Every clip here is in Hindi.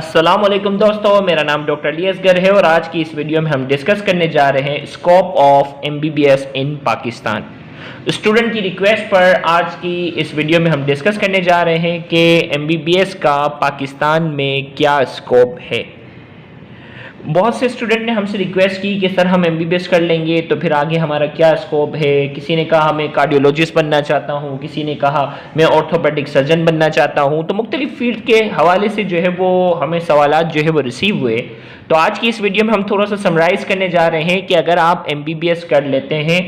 अस्सलाम वालेकुम दोस्तों, मेरा नाम डॉक्टर अली असगर है और आज की इस वीडियो में हम डिस्कस करने जा रहे हैं scope of MBBS in Pakistan. Student की रिक्वेस्ट पर आज की इस वीडियो में हम डिस्कस करने जा रहे हैं कि एमबीबीएस का पाकिस्तान में क्या स्कोप है। बहुत से स्टूडेंट ने हमसे रिक्वेस्ट की कि सर हम एमबीबीएस कर लेंगे तो फिर आगे हमारा क्या स्कोप है। किसी ने कहा मैं कार्डियोलॉजिस्ट बनना चाहता हूँ, किसी ने कहा मैं ऑर्थोपेडिक सर्जन बनना चाहता हूँ। तो मुख्तलिफ फील्ड के हवाले से जो है वो हमें सवालात जो है वो रिसीव हुए। तो आज की इस वीडियो में हम थोड़ा सा समराइज़ करने जा रहे हैं कि अगर आप एमबीबीएस कर लेते हैं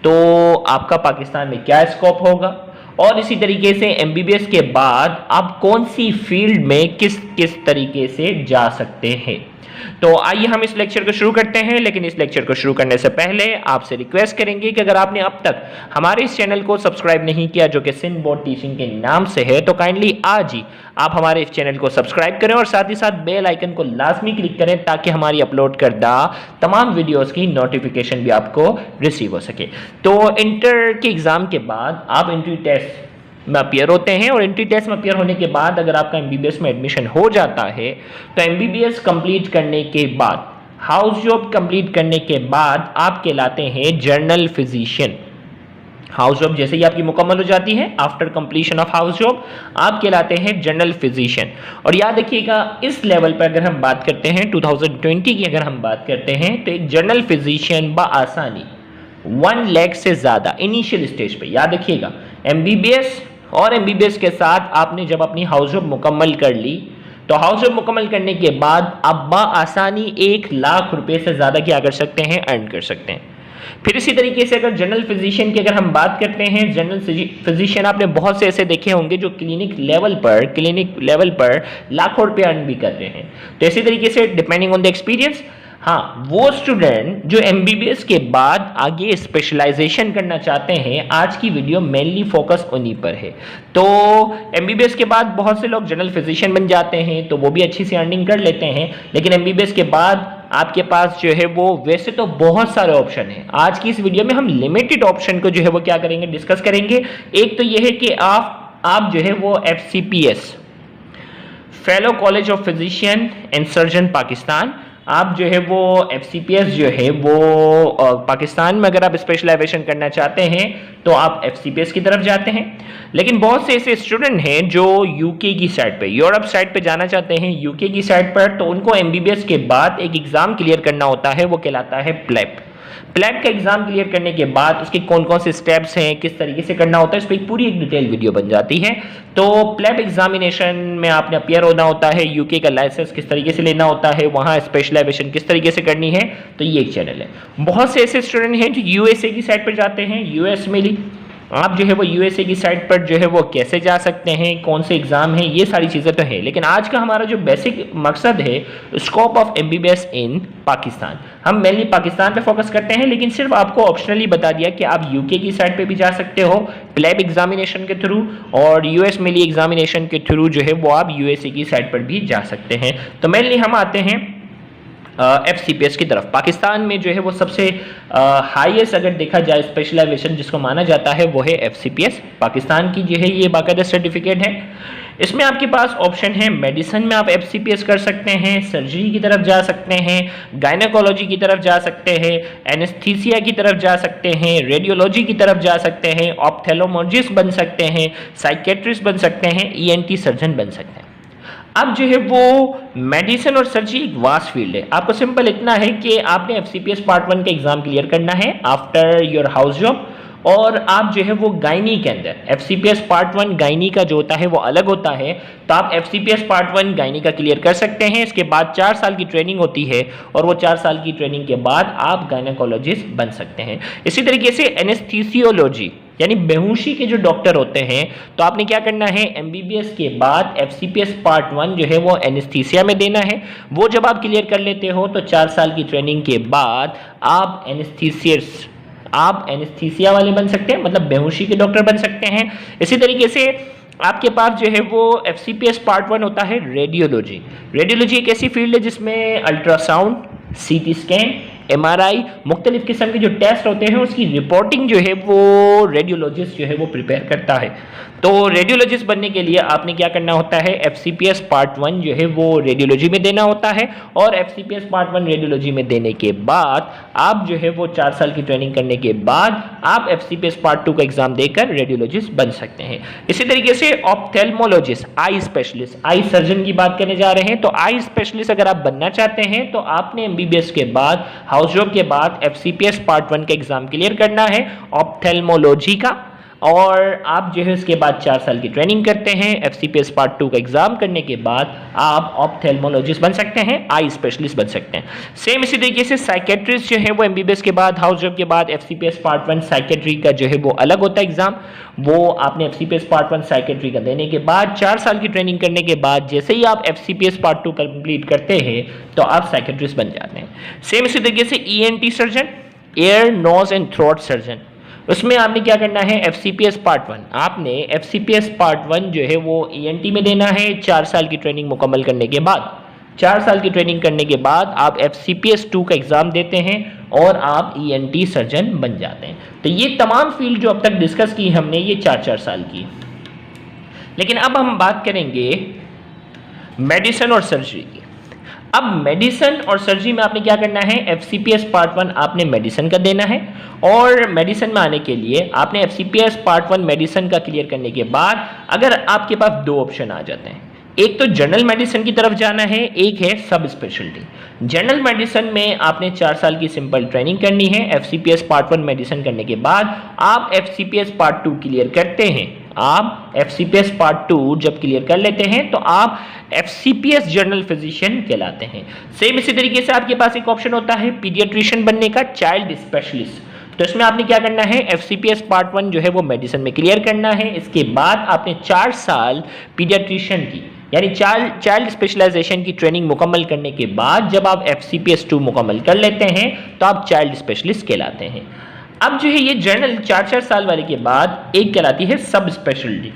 तो आपका पाकिस्तान में क्या स्कोप होगा, और इसी तरीके से एमबीबीएस के बाद आप कौन सी फील्ड में किस किस तरीके से जा सकते हैं। तो आइए हम इस लेक्चर को शुरू करते हैं। लेकिन इस लेक्चर को शुरू करने से पहले आपसे रिक्वेस्ट करेंगे कि अगर आपने अब तक हमारे इस चैनल को सब्सक्राइब नहीं किया जो कि सिंध बोर्ड टीचिंग के नाम से है, तो काइंडली आज ही आप हमारे इस चैनल को सब्सक्राइब करें और साथ ही साथ बेल आइकन को लाजमी क्लिक करें ताकि हमारी अपलोड करदा तमाम वीडियोस की नोटिफिकेशन भी आपको रिसीव हो सके। तो इंटर के एग्जाम के बाद आप एंट्री टेस्ट में अपियर होते हैं और एंट्री टेस्ट में अपियर होने के बाद अगर आपका एमबीबीएस में एडमिशन हो जाता है तो एमबीबीएस कंप्लीट करने के बाद, हाउस जॉब कंप्लीट करने के बाद आप कहलाते हैं जर्नल फिजिशियन। हाउस जॉब जैसे ही आपकी मुकम्मल हो जाती है, after completion of house job आप कहलाते हैं जनरल फिजिशियन। और याद रखिएगा इस लेवल पर अगर हम बात करते हैं 2020 की अगर हम बात करते हैं तो एक जनरल फिजिशियन बआसानी 1 लाख से ज़्यादा इनिशियल स्टेज पे, याद रखिएगा एमबीबीएस और एमबीबीएस के साथ आपने जब अपनी हाउस जॉब मुकम्मल कर ली तो हाउस जॉब मुकम्मल करने के बाद आप आसानी 1 लाख रुपए से ज़्यादा क्या कर सकते हैं, अर्न कर सकते हैं। फिर इसी तरीके से अगर जनरल फिजिशियन की अगर हम बात करते हैं, जनरल फिजिशियन आपने बहुत से ऐसे देखे होंगे जो क्लिनिक लेवल पर लाखों रुपए अर्न भी कर रहे हैं। तो इसी तरीके से डिपेंडिंग ऑन द एक्सपीरियंस, हाँ, वो स्टूडेंट जो एमबीबीएस के बाद आगे स्पेशलाइजेशन करना चाहते हैं, आज की वीडियो मेनली फोकस उन्हीं पर है। तो एमबीबीएस के बाद बहुत से लोग जनरल फिजिशियन बन जाते हैं तो वो भी अच्छी सी अर्निंग कर लेते हैं। लेकिन एमबीबीएस के बाद आपके पास जो है वो वैसे तो बहुत सारे ऑप्शन हैं। आज की इस वीडियो में हम लिमिटेड ऑप्शन को जो है वो क्या करेंगे, डिस्कस करेंगे। एक तो ये है कि आप जो है वो FCPS, fellow college of physician and surgeon Pakistan, आप जो है वो एफसीपीएस जो है वो पाकिस्तान में अगर आप स्पेशलाइजेशन करना चाहते हैं तो आप एफसीपीएस की तरफ जाते हैं। लेकिन बहुत से ऐसे स्टूडेंट हैं जो यूके की साइड पे, यूरोप साइड पे जाना चाहते हैं, यूके की साइड पर, तो उनको एमबीबीएस के बाद एक एग्जाम क्लियर करना होता है, वो कहलाता है प्लेब। प्लेब का एग्जाम क्लियर करने के बाद उसके कौन कौन से स्टेप्स हैं, किस तरीके से करना होता है, इस पर एक पूरी एक डिटेल वीडियो बन जाती है। तो प्लेब एग्जामिनेशन में आपने अपियर होना होता है, यूके का लाइसेंस किस तरीके से लेना होता है, वहाँ स्पेशलाइजेशन किस तरीके से करनी है, तो ये एक चैनल है। बहुत से ऐसे स्टूडेंट हैं जो यूएसए की साइड पर जाते हैं, यूएस में ली आप जो है वो यूएसए की साइड पर जो है वो कैसे जा सकते हैं, कौन से एग्जाम हैं, ये सारी चीज़ें तो है। लेकिन आज का हमारा जो बेसिक मकसद है स्कोप ऑफ एमबीबीएस इन पाकिस्तान, हम मेनली पाकिस्तान पे फोकस करते हैं। लेकिन सिर्फ आपको ऑप्शनली बता दिया कि आप यूके की साइड पे भी जा सकते हो प्लेब एग्जामिनेशन के थ्रू, और यूएस मेनली एग्जामिनेशन के थ्रू जो है वो आप यूएसए की साइड पर भी जा सकते हैं। तो मेनली हम आते हैं एफसीपीएस की तरफ। पाकिस्तान में जो है वो सबसे हाईएस्ट अगर देखा जाए स्पेशलाइजेशन जिसको माना जाता है वो है एफसीपीएस। पाकिस्तान की जो है ये बाकायदा सर्टिफिकेट है। इसमें आपके पास ऑप्शन है, मेडिसिन में आप एफसीपीएस कर सकते हैं, सर्जरी की तरफ जा सकते हैं, गायनेकोलॉजी की तरफ जा सकते हैं, एनेस्थीसिया की तरफ जा सकते हैं, रेडियोलॉजी की तरफ जा सकते हैं, ऑप्थेल्मोलॉजिस्ट बन सकते हैं, साइकेट्रिस्ट बन सकते हैं, ईएनटी सर्जन बन सकते हैं। अब जो है वो मेडिसिन और सर्जरी एक वास्ट फील्ड है। आपको सिंपल इतना है कि आपने एफसीपीएस पार्ट 1 का एग्जाम क्लियर करना है आफ्टर योर हाउस जॉब, और आप जो है वो गायनी के अंदर एफसीपीएस पार्ट 1 गायनी का जो होता है वो अलग होता है, तो आप एफसीपीएस पार्ट 1 गायनी का क्लियर कर सकते हैं। इसके बाद 4 साल की ट्रेनिंग होती है और वो 4 साल की ट्रेनिंग के बाद आप गायनेकोलॉजिस्ट बन सकते हैं। इसी तरीके से एनेस्थीसियोलॉजी यानी बेहोशी के जो डॉक्टर होते हैं, तो आपने क्या करना है, एमबीबीएस के बाद एफसीपीएस पार्ट 1 जो है वो एनेस्थीसिया में देना है। वो जब आप क्लियर कर लेते हो तो 4 साल की ट्रेनिंग के बाद आप एनेस्थीसिया वाले बन सकते हैं, मतलब बेहोशी के डॉक्टर बन सकते हैं। इसी तरीके से आपके पास जो है वो एफसीपीएस पार्ट 1 होता है रेडियोलॉजी। रेडियोलॉजी एक ऐसी फील्ड है जिसमें अल्ट्रासाउंड, सीटी स्कैन, MRI, मुख्तलिफ किस्म के जो टेस्ट होते हैं उसकी रिपोर्टिंग जो है वो रेडियोलॉजिस्ट जो है वो प्रिपेयर करता है। तो रेडियोलॉजिस्ट बनने के लिए आपने क्या करना होता है, FCPS पार्ट 1 जो है वो रेडियोलॉजी में देना होता है, और FCPS पार्ट 1 रेडियोलॉजी में देने के बाद आप जो है वो 4 साल की ट्रेनिंग करने के बाद आप FCPS पार्ट 2 का एग्जाम देकर रेडियोलॉजिस्ट बन सकते हैं। इसी तरीके से ophthalmologist, eye specialist, eye surgeon की बात करने जा रहे हैं। तो आई स्पेशलिस्ट अगर आप बनना चाहते हैं तो आपने MBBS के बाद, हाउस जॉब के बाद FCPS पार्ट 1 का एग्जाम क्लियर करना है ऑप्थेल्मोलॉजी का, और आप जो है उसके बाद 4 साल की ट्रेनिंग करते हैं। FCPS पार्ट 2 का एग्जाम करने के बाद आप ऑप्थेल्मोलॉजिस्ट बन सकते हैं, आई स्पेशलिस्ट बन सकते हैं। सेम इसी तरीके से साइकेट्रिस्ट जो है वो MBBS के बाद, हाउस जॉब के बाद FCPS पार्ट 1 साइकेट्री का जो है वो अलग होता है एग्जाम, वो आपने FCPS पार्ट 1 साइकेट्री का देने के बाद 4 साल की ट्रेनिंग करने के बाद जैसे ही आप FCPS पार्ट 2 कंप्लीट करते हैं तो आप साइकेट्रिस्ट बन जाते हैं। सेम इसी तरीके से ENT surgeon, ear nose and throat surgeon, उसमें आपने क्या करना है, FCPS पार्ट 1, आपने FCPS पार्ट 1 जो है वो ENT में देना है 4 साल की ट्रेनिंग मुकम्मल करने के बाद। 4 साल की ट्रेनिंग करने के बाद आप FCPS 2 का एग्जाम देते हैं और आप ENT सर्जन बन जाते हैं। तो ये तमाम फील्ड जो अब तक डिस्कस की हमने, ये 4-4 साल की। लेकिन अब हम बात करेंगे मेडिसिन और सर्जरी की। अब मेडिसिन और सर्जरी में आपने क्या करना है, FCPS पार्ट 1 आपने मेडिसिन का देना है, और मेडिसिन में आने के लिए आपने FCPS पार्ट 1 मेडिसिन का क्लियर करने के बाद अगर आपके पास 2 ऑप्शन आ जाते हैं, एक तो जनरल मेडिसिन की तरफ जाना है, एक है सब स्पेशलिटी। जनरल मेडिसिन में आपने 4 साल की सिंपल ट्रेनिंग करनी है। FCPS पार्ट 1 मेडिसिन करने के बाद आप FCPS पार्ट 2 क्लियर करते हैं। आप FCPS पार्ट 2 जब क्लियर कर लेते हैं तो आप FCPS जनरल फिजिशियन कहलाते हैं। सेम इसी तरीके से आपके पास एक ऑप्शन होता है पीडियाट्रिशियन बनने का, चाइल्ड स्पेशलिस्ट। तो इसमें आपने क्या करना है, FCPS पार्ट 1 जो है वो मेडिसिन में क्लियर करना है। इसके बाद आपने 4 साल पीडियाट्रिशियन की यानी चाइल्ड स्पेशलाइजेशन की ट्रेनिंग मुकम्मल करने के बाद जब आप FCPS 2 मुकम्मल कर लेते हैं तो आप चाइल्ड स्पेशलिस्ट कहलाते हैं। अब जो है ये जनरल 4-4 साल वाले के बाद एक कहलाती है सब स्पेशलिटी।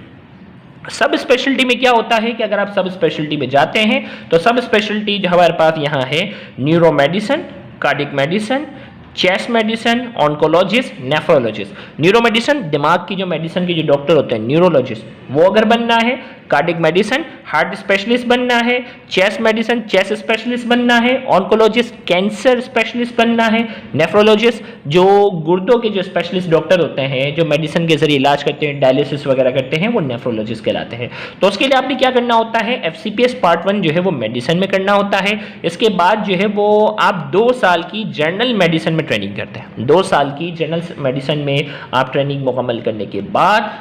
सब स्पेशलिटी में क्या होता है कि अगर आप सब स्पेशलिटी में जाते हैं तो सब स्पेशलिटी जो हमारे पास यहाँ है, neuro medicine, cardiac medicine, chest medicine, oncologist, nephrologist. Neuro medicine दिमाग की जो मेडिसिन के जो डॉक्टर होते हैं, न्यूरोलॉजिस्ट, वो अगर बनना है। कार्डिक मेडिसिन हार्ट स्पेशलिस्ट बनना है। चेस्ट मेडिसिन चेस्ट स्पेशलिस्ट बनना है। ऑन्कोलॉजिस्ट कैंसर स्पेशलिस्ट बनना है। नेफ्रोलॉजिस्ट जो गुर्दों के जो स्पेशलिस्ट डॉक्टर होते हैं, जो मेडिसिन के जरिए इलाज करते हैं, डायलिसिस वगैरह करते हैं, वो नेफ्रोलॉजिस्ट कहलाते हैं। तो उसके लिए आपने क्या करना होता है, FCPS पार्ट 1 जो है वो मेडिसिन में करना होता है। इसके बाद जो है वो आप 2 साल की जनरल मेडिसिन में ट्रेनिंग करते हैं। 2 साल की जनरल मेडिसिन में आप ट्रेनिंग मुकम्मल करने के बाद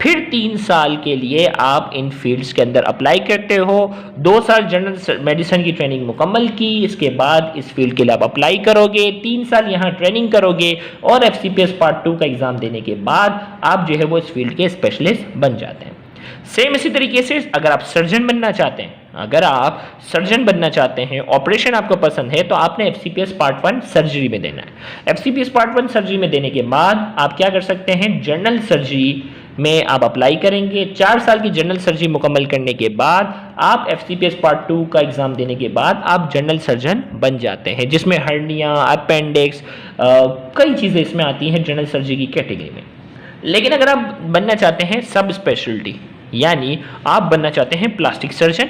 फिर 3 साल के लिए आप इन फील्ड्स के अंदर अप्लाई करते हो। 2 साल जनरल मेडिसिन की ट्रेनिंग मुकम्मल की, इसके बाद इस फील्ड के लिए आप अप्लाई करोगे, 3 साल यहाँ ट्रेनिंग करोगे और FCPS पार्ट 2 का एग्जाम देने के बाद आप जो है वो इस फील्ड के स्पेशलिस्ट बन जाते हैं। सेम इसी तरीके से अगर आप सर्जन बनना चाहते हैं, अगर आप सर्जन बनना चाहते हैं, ऑपरेशन आपको पसंद है, तो आपने FCPS पार्ट 1 सर्जरी में देना है। FCPS पार्ट 1 सर्जरी में देने के बाद आप क्या कर सकते हैं, जनरल सर्जरी में आप अप्लाई करेंगे। 4 साल की जनरल सर्जरी मुकम्मल करने के बाद आप FCPS पार्ट 2 का एग्जाम देने के बाद आप जनरल सर्जन बन जाते हैं, जिसमें हर्निया, अपेंडिक्स, कई चीज़ें इसमें आती हैं जनरल सर्जरी की कैटेगरी में। लेकिन अगर आप बनना चाहते हैं सब स्पेशलिटी, यानी आप बनना चाहते हैं plastic surgeon,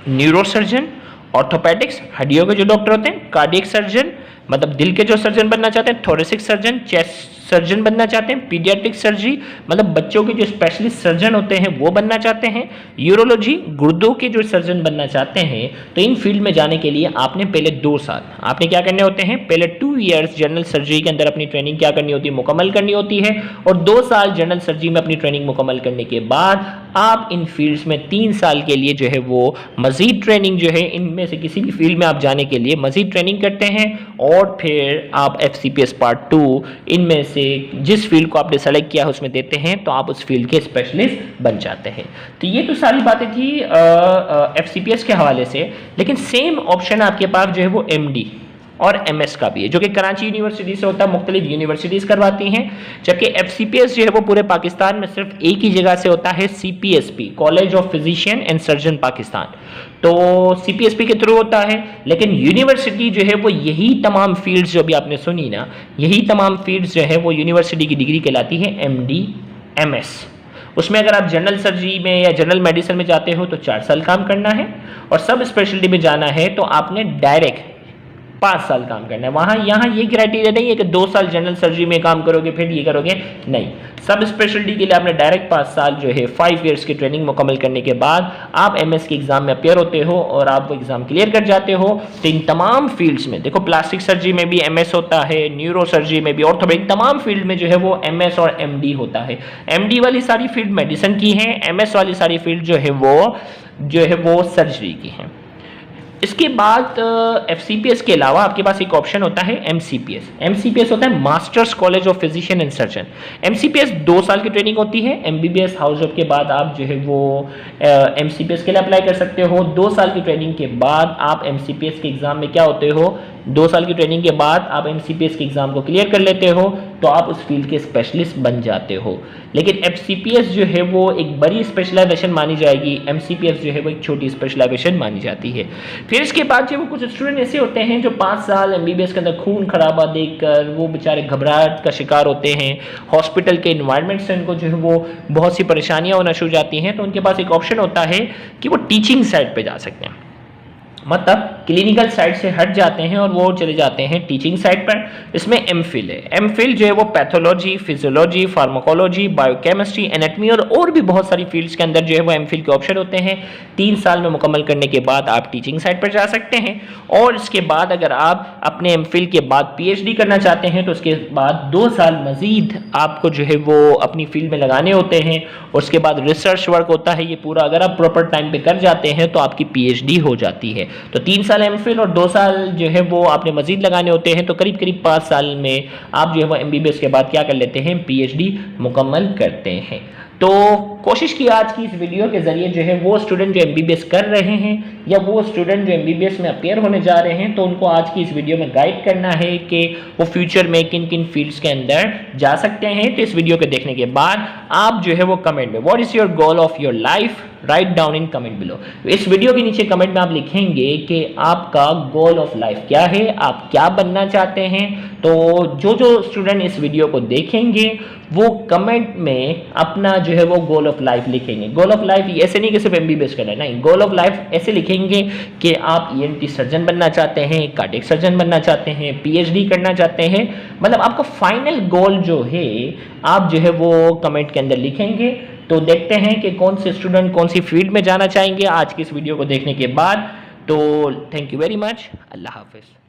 neuro surgeon, orthopaedics, हड्डियों के जो डॉक्टर होते हैं, कार्डियक सर्जन मतलब दिल के जो सर्जन बनना चाहते हैं, थोरेसिक सर्जन, चेस्ट सर्जन बनना चाहते हैं, पीडियाट्रिक सर्जरी मतलब बच्चों के जो स्पेशलिस्ट सर्जन होते हैं वो बनना चाहते हैं, यूरोलॉजी गुर्दों के जो सर्जन बनना चाहते हैं, तो इन फील्ड में जाने के लिए आपने पहले 2 साल आपने क्या करने होते हैं, पहले 2 इयर्स जनरल सर्जरी के अंदर अपनी ट्रेनिंग क्या करनी होती है, मुकम्मल करनी होती है, और 2 साल जनरल सर्जरी में अपनी ट्रेनिंग मुकम्मल करने के बाद आप इन फील्ड्स में 3 साल के लिए जो है वो मजीद ट्रेनिंग जो है इनमें से किसी भी फील्ड में आप जाने के लिए मजीद ट्रेनिंग करते हैं, और फिर आप FCPS पार्ट 2 इनमें से जिस फील्ड को आपने सेलेक्ट किया है उसमें देते हैं, तो आप उस फील्ड के स्पेशलिस्ट बन जाते हैं। तो ये तो सारी बातें थी FCPS के हवाले से। लेकिन सेम ऑप्शन आपके पास जो है वो MD और एमएस का भी है, जो कि कराची यूनिवर्सिटी से होता है, मुख्तलिफ यूनिवर्सिटीज करवाती हैं। जबकि एफसीपीएस जो है वो पूरे पाकिस्तान में सिर्फ एक ही जगह से होता है, CPSP, college of physician and surgeon Pakistan. तो सीपीएसपी के थ्रू होता है, लेकिन यूनिवर्सिटी जो है वो यही तमाम फील्ड्स जो भी आपने सुनी ना, यही तमाम फील्ड्स जो है वो यूनिवर्सिटी की डिग्री कहलाती है एमडी एमएस। उसमें अगर आप जनरल सर्जरी में या जनरल मेडिसिन में जाते हो तो 4 साल काम करना है, और सब स्पेशलिटी में जाना है तो आपने डायरेक्ट 5 साल काम करना है। वहाँ यहाँ ये क्राइटेरिया नहीं है कि 2 साल जनरल सर्जरी में काम करोगे फिर ये करोगे, नहीं। सब स्पेशलिटी के लिए आपने डायरेक्ट 5 साल जो है 5 ईयर्स की ट्रेनिंग मुकम्मल करने के बाद आप एमएस के एग्जाम में अपियर होते हो और आप वो एग्जाम क्लियर कर जाते हो। तो इन तमाम फील्ड्स में देखो, प्लास्टिक सर्जरी में भी एमएस होता है, न्यूरो सर्जरी में भी, ऑर्थोपेडिक, तमाम फील्ड में जो है वो एमएस और एमडी होता है। एमडी वाली सारी फील्ड मेडिसिन की है, एमएस वाली सारी फील्ड जो है वो सर्जरी की है। इसके बाद एफसीपीएस के अलावा आपके पास एक ऑप्शन होता है एमसीपीएस। एमसीपीएस होता है masters college of physician and surgeon. MCPS 2 साल की ट्रेनिंग होती है। एमबीबीएस हाउस जॉब के बाद आप जो है वो एमसीपीएस के लिए अप्लाई कर सकते हो। 2 साल की ट्रेनिंग के बाद आप एमसीपीएस के एग्जाम में क्या होते हो, 2 साल की ट्रेनिंग के बाद आप एमसीपीएस के एग्जाम को क्लियर कर लेते हो तो आप उस फील्ड के स्पेशलिस्ट बन जाते हो। लेकिन एफसीपीएस जो है वो एक बड़ी स्पेशलाइजेशन मानी जाएगी, एमसीपीएस जो है वो एक छोटी स्पेशलाइजेशन मानी जाती है। फिर इसके बाद जो वो कुछ स्टूडेंट ऐसे होते हैं जो 5 साल एमबीबीएस के अंदर खून खराबा देखकर वो बेचारे घबराहट का शिकार होते हैं, हॉस्पिटल के इन्वायरमेंट से उनको जो है वो बहुत सी परेशानियां होना शुरू हो जाती हैं। तो उनके पास एक ऑप्शन होता है कि वो टीचिंग साइड पे जा सकते हैं, मतलब क्लिनिकल साइड से हट जाते हैं और वो चले जाते हैं टीचिंग साइड पर। इसमें एमफिल है। एमफिल जो है वो pathology, physiology, pharmacology, biochemistry, anatomy और भी बहुत सारी फील्ड्स के अंदर जो है वो एमफिल के ऑप्शन होते हैं। 3 साल में मुकम्मल करने के बाद आप टीचिंग साइड पर जा सकते हैं। और इसके बाद अगर आप अपने एमफिल के बाद पीएचडी करना चाहते हैं तो उसके बाद 2 साल मजीद आपको जो है वो अपनी फील्ड में लगाने होते हैं। और उसके बाद रिसर्च वर्क होता है, ये पूरा अगर आप प्रॉपर टाइम पे कर जाते हैं तो आपकी पीएचडी हो जाती है। तो 3 साल एमफिल और 2 साल जो है वो आपने मजीद लगाने होते हैं। तो करीब करीब 5 साल में आप जो है वो एमबीबीएस के बाद क्या कर लेते हैं, पीएचडी मुकम्मल करते हैं। तो कोशिश की आज की इस वीडियो के जरिए जो है वो स्टूडेंट जो एमबीबीएस कर रहे हैं या वो स्टूडेंट जो एमबीबीएस में अपेयर होने जा रहे हैं तो उनको आज की इस वीडियो में गाइड करना है कि वो फ्यूचर में किन किन फील्ड्स के अंदर जा सकते हैं। तो इस वीडियो को देखने के बाद आप जो है वो कमेंट में what is your goal of your life, write down in comment below. इस वीडियो के नीचे कमेंट में आप लिखेंगे कि आपका गोल ऑफ लाइफ क्या है, आप क्या बनना चाहते हैं। तो जो स्टूडेंट इस वीडियो को देखेंगे वो कमेंट में अपना जो है वो गोल ऑफ लाइफ लिखेंगे। गोल ऑफ लाइफ ऐसे नहीं कि सिर्फ एमबीबीएस करना है, नहीं, गोल ऑफ लाइफ ऐसे लिखेंगे कि आप ईएनटी सर्जन बनना चाहते हैं, कार्डियक सर्जन बनना चाहते हैं, पीएचडी करना चाहते हैं। मतलब आपका फाइनल गोल जो है आप जो है वो कमेंट के अंदर लिखेंगे। तो देखते हैं कि कौन से स्टूडेंट कौन सी फील्ड में जाना चाहेंगे आज की इस वीडियो को देखने के बाद। तो थैंक यू वेरी मच, अल्लाह हाफिज़।